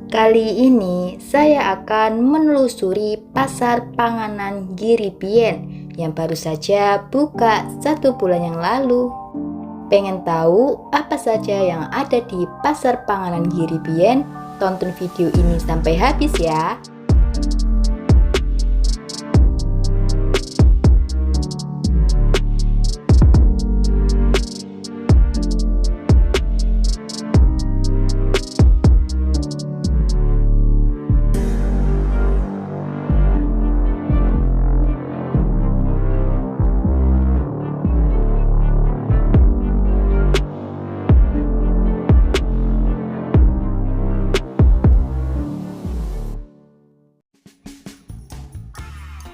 Kali ini saya akan menelusuri pasar panganan Giribien yang baru saja buka 1 bulan yang lalu. Pengen tahu apa saja yang ada di pasar panganan Giribien? Tonton video ini sampai habis ya.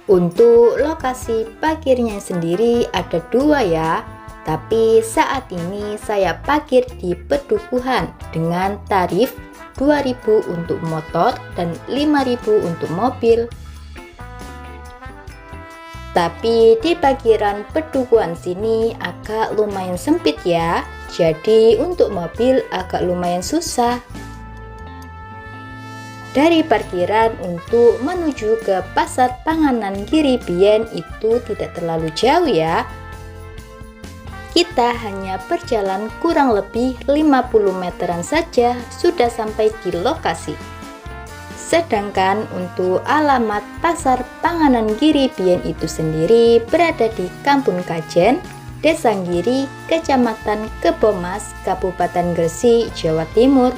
Untuk lokasi parkirnya sendiri ada 2 ya, tapi saat ini saya parkir di Pedukuhan dengan tarif 2.000 untuk motor dan 5.000 untuk mobil. Tapi di parkiran Pedukuhan sini agak lumayan sempit ya, jadi untuk mobil agak lumayan susah. Dari parkiran untuk menuju ke pasar panganan Giribien itu tidak terlalu jauh ya. Kita hanya berjalan kurang lebih 50 meteran saja sudah sampai di lokasi. Sedangkan untuk alamat pasar panganan Giribien itu sendiri berada di Kampung Kajen, Desa Giri, Kecamatan Kebomas, Kabupaten Gresik, Jawa Timur.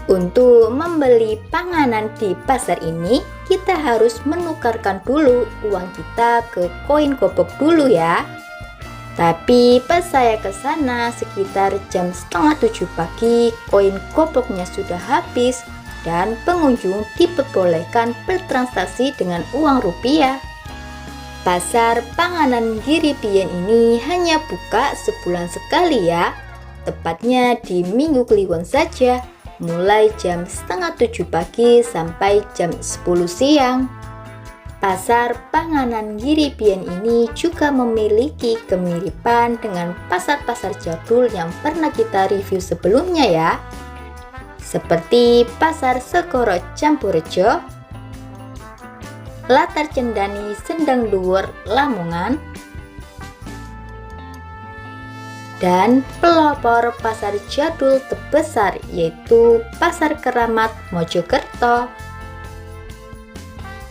Untuk membeli panganan di pasar ini, kita harus menukarkan dulu uang kita ke koin gopok dulu ya. Tapi pas saya ke sana sekitar jam 6:30 pagi, koin gopoknya sudah habis dan pengunjung diperbolehkan bertransaksi dengan uang rupiah. Pasar panganan Giribien ini hanya buka sebulan sekali ya, tepatnya di Minggu Kliwon saja, mulai jam 6:30 pagi sampai jam 10 siang. Pasar panganan Giribien ini juga memiliki kemiripan dengan pasar-pasar jadul yang pernah kita review sebelumnya ya, seperti Pasar Segoro Campurejo, Latar Cendani Sendang Dhuwur Lamongan, dan pelopor pasar jadul terbesar yaitu Pasar Keramat Mojokerto.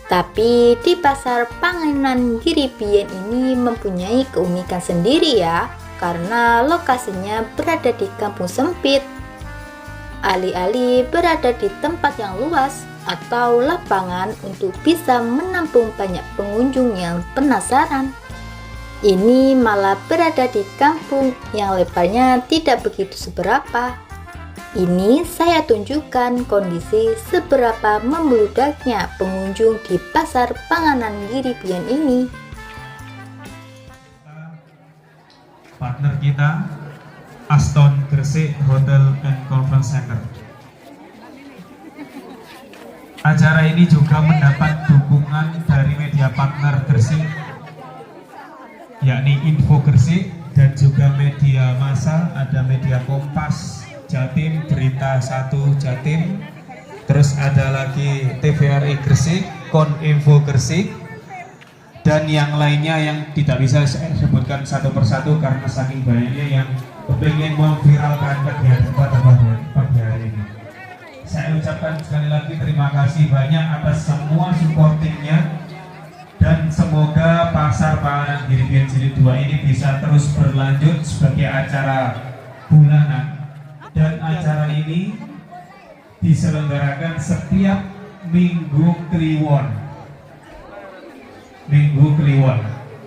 Tapi di pasar panganan Giribien ini mempunyai keunikan sendiri ya, karena lokasinya berada di kampung sempit, alih-alih berada di tempat yang luas atau lapangan untuk bisa menampung banyak pengunjung yang penasaran. Ini malah berada di kampung yang lebarnya tidak begitu seberapa. Ini saya tunjukkan kondisi seberapa membludaknya pengunjung di pasar panganan Giribien ini. Partner kita, Aston Gresik Hotel and Conference Center. Acara ini juga mendapat dukungan dari media partner Gresik, yakni Info Gresik, dan juga media massa, ada media Kompas Jatim, Berita 1 Jatim, terus ada lagi TVRI Gresik, Koninfo Gresik, dan yang lainnya yang tidak bisa saya sebutkan satu persatu karena saking banyaknya yang ingin memviralkan kegiatan pada pagi hari ini. Saya ucapkan sekali lagi terima kasih banyak atas semua supportingnya, dan semoga pasar panganan Giribien Jilid 2 ini bisa terus berlanjut sebagai acara bulanan, dan acara ini diselenggarakan setiap Minggu Kliwon.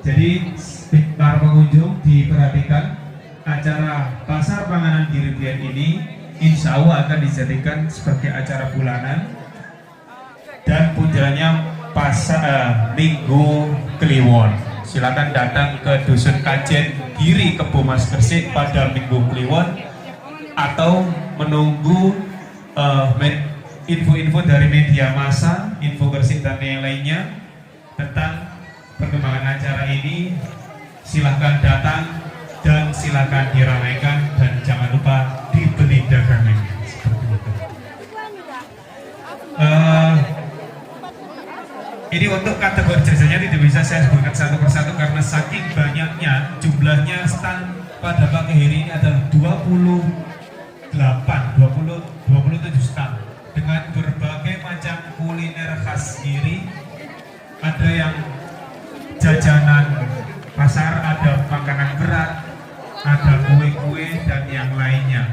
Jadi para pengunjung diperhatikan, acara pasar panganan Giribien ini insya Allah akan dijadikan sebagai acara bulanan dan puncaknya Minggu Kliwon. Silakan datang ke Dusun Kajen Giri Kebomas Gresik pada Minggu Kliwon atau menunggu info-info dari media massa, info Gresik dan yang lainnya tentang perkembangan acara ini. Silahkan datang dan silahkan diramaikan dan jangan lupa dibeli dagangannya seperti itu. Ini untuk kategori jasanya tidak bisa saya sebutkan satu persatu karena saking banyaknya jumlahnya stand pada pagi hari ini adalah 27 stand dengan berbagai macam kuliner khas Giri. Ada yang jajanan pasar, ada makanan berat, ada kue-kue dan yang lainnya.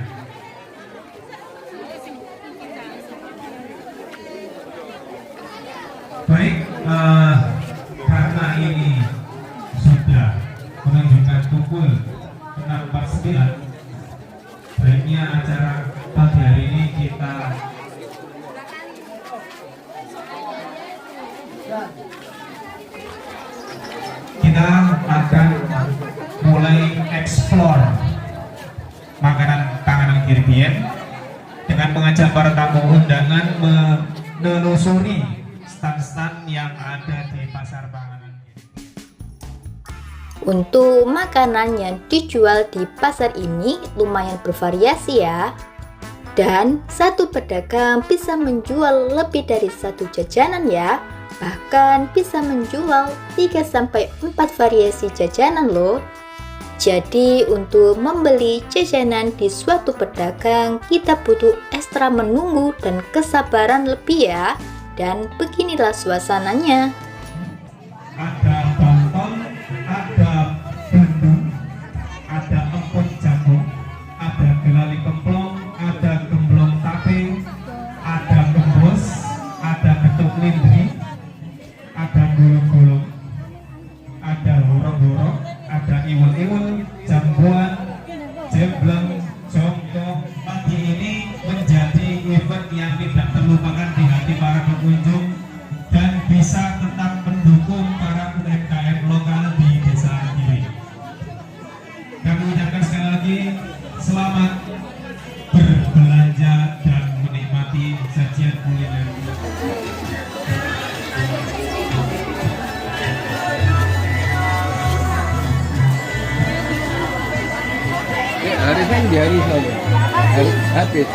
Baik, karena ini sudah menunjukkan pukul 6.49, baiknya acara pagi hari ini kita akan mulai explore makanan panganan Girbien dengan mengajak para tamu undangan menelusuri stand-stand yang ada di pasar panganan. Untuk makanan yang dijual di pasar ini lumayan bervariasi ya. Dan satu pedagang bisa menjual lebih dari satu jajanan ya. Bahkan bisa menjual 3-4 variasi jajanan loh. Jadi untuk membeli jajanan di suatu pedagang kita butuh ekstra menunggu dan kesabaran lebih ya. Dan beginilah suasananya. Ada banton, ada bandung, ada emput jagung, ada gelali kemplong, ada gemblong tape, ada gembos, ada getuk lindri, ada gulung-gulung, ada horong-horong, ada iwul-iwul, jambuan, jembleng, jongkok. Pagi ini menjadi event yang tidak terlupakan di hati para pengunjung dan bisa tetap mendukung para UMKM lokal di Desa Giri. Kami ucapkan sekali lagi selamat berbelanja dan menikmati sajian kuliner. Harusnya di hari selalu harus habis.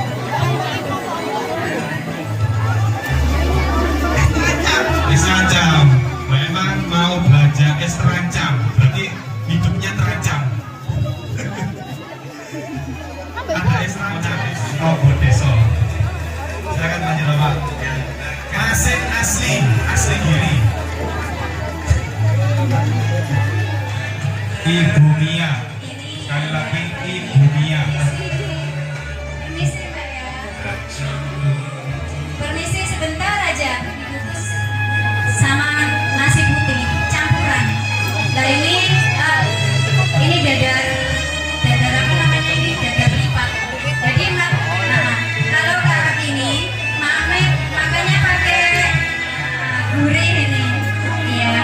Terancam, memang mau belanja terancam, berarti hidupnya terancam. Ada terancam, oh bodeso. Silakan lanjut Bapak. Asin asli Giri. Ibu Mia, sekali lagi Ibu Mia. Permisi Mbak ya. Permisi sebentar aja. Sama nasi putih campuran. Nah ini dadar apa namanya ini dadar lipat. Jadi kalau kayak ini makanya pakai gurih ini. Iya.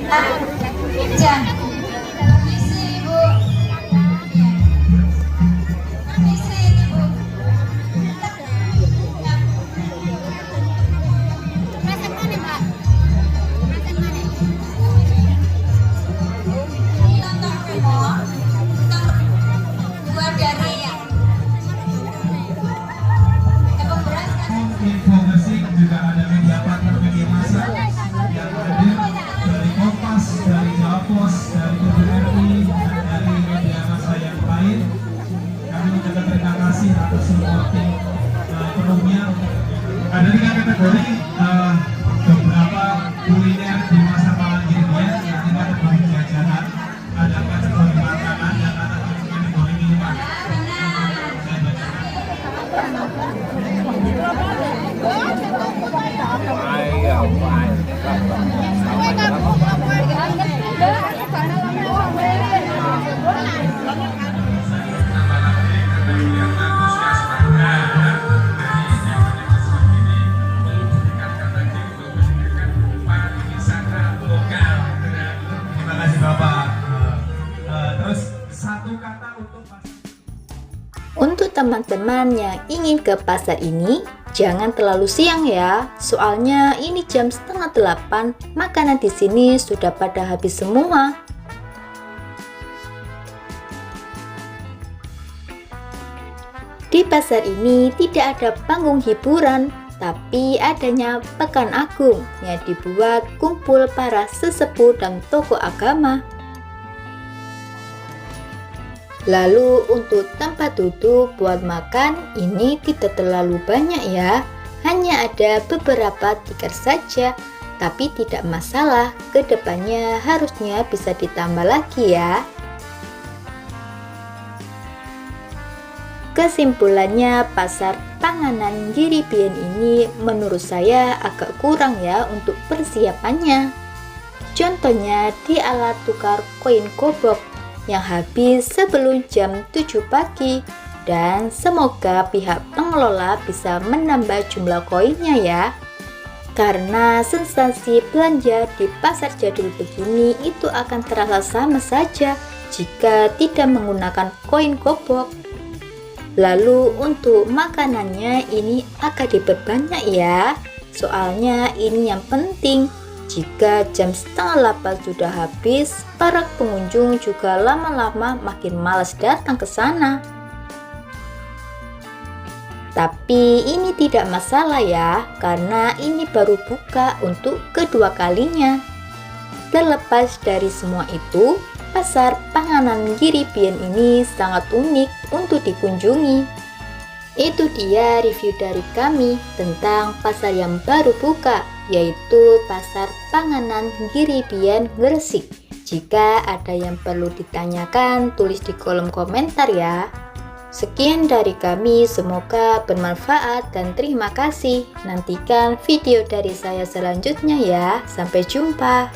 Jan. Permisi Ibu. Iya. Permisi ini Bu. Masak mana Mbak? Masak mana? Ini lontong Remo. Lontong buah dari ya. Tepung beras kan? Info Gresik juga ada media partner media massa yang hadir dari Kompas, dari Jawa Pos, dari TVRI, dan dari media massa yang lain. Kami mengucapkan terima kasih atas supporting penuhnya. Ada 3 kategori, beberapa kuliner di masa Palangirian, nanti kategori jajanan, ada kategori makanan, dan ada kategori minuman. Terima kasih Bapak. Terus satu kata untuk Untuk teman-teman yang ingin ke pasar ini, jangan terlalu siang ya. Soalnya ini jam 7:30, makanan di sini sudah pada habis semua. Di pasar ini tidak ada panggung hiburan, tapi adanya Pekan Agung yang dibuat kumpul para sesepuh dan tokoh agama. Lalu untuk tempat duduk buat makan ini tidak terlalu banyak ya, hanya ada beberapa tiket saja, tapi tidak masalah, kedepannya harusnya bisa ditambah lagi ya. Kesimpulannya, pasar panganan Giribian ini menurut saya agak kurang ya untuk persiapannya. Contohnya di alat tukar koin gobok yang habis sebelum jam 7 pagi, dan semoga pihak pengelola bisa menambah jumlah koinnya ya, karena sensasi belanja di pasar jadul begini itu akan terasa sama saja jika tidak menggunakan koin gobok. Lalu untuk makanannya ini agak diperbanyak ya, soalnya ini yang penting. Jika jam 7:30 sudah habis, para pengunjung juga lama-lama makin malas datang ke sana. Tapi ini tidak masalah ya, karena ini baru buka untuk kedua kalinya. Terlepas dari semua itu, pasar panganan Giribian ini sangat unik untuk dikunjungi. Itu dia review dari kami tentang pasar yang baru buka, yaitu Pasar Panganan Giribian Gresik. Jika ada yang perlu ditanyakan, tulis di kolom komentar ya. Sekian dari kami, semoga bermanfaat dan terima kasih. Nantikan video dari saya selanjutnya ya. Sampai jumpa.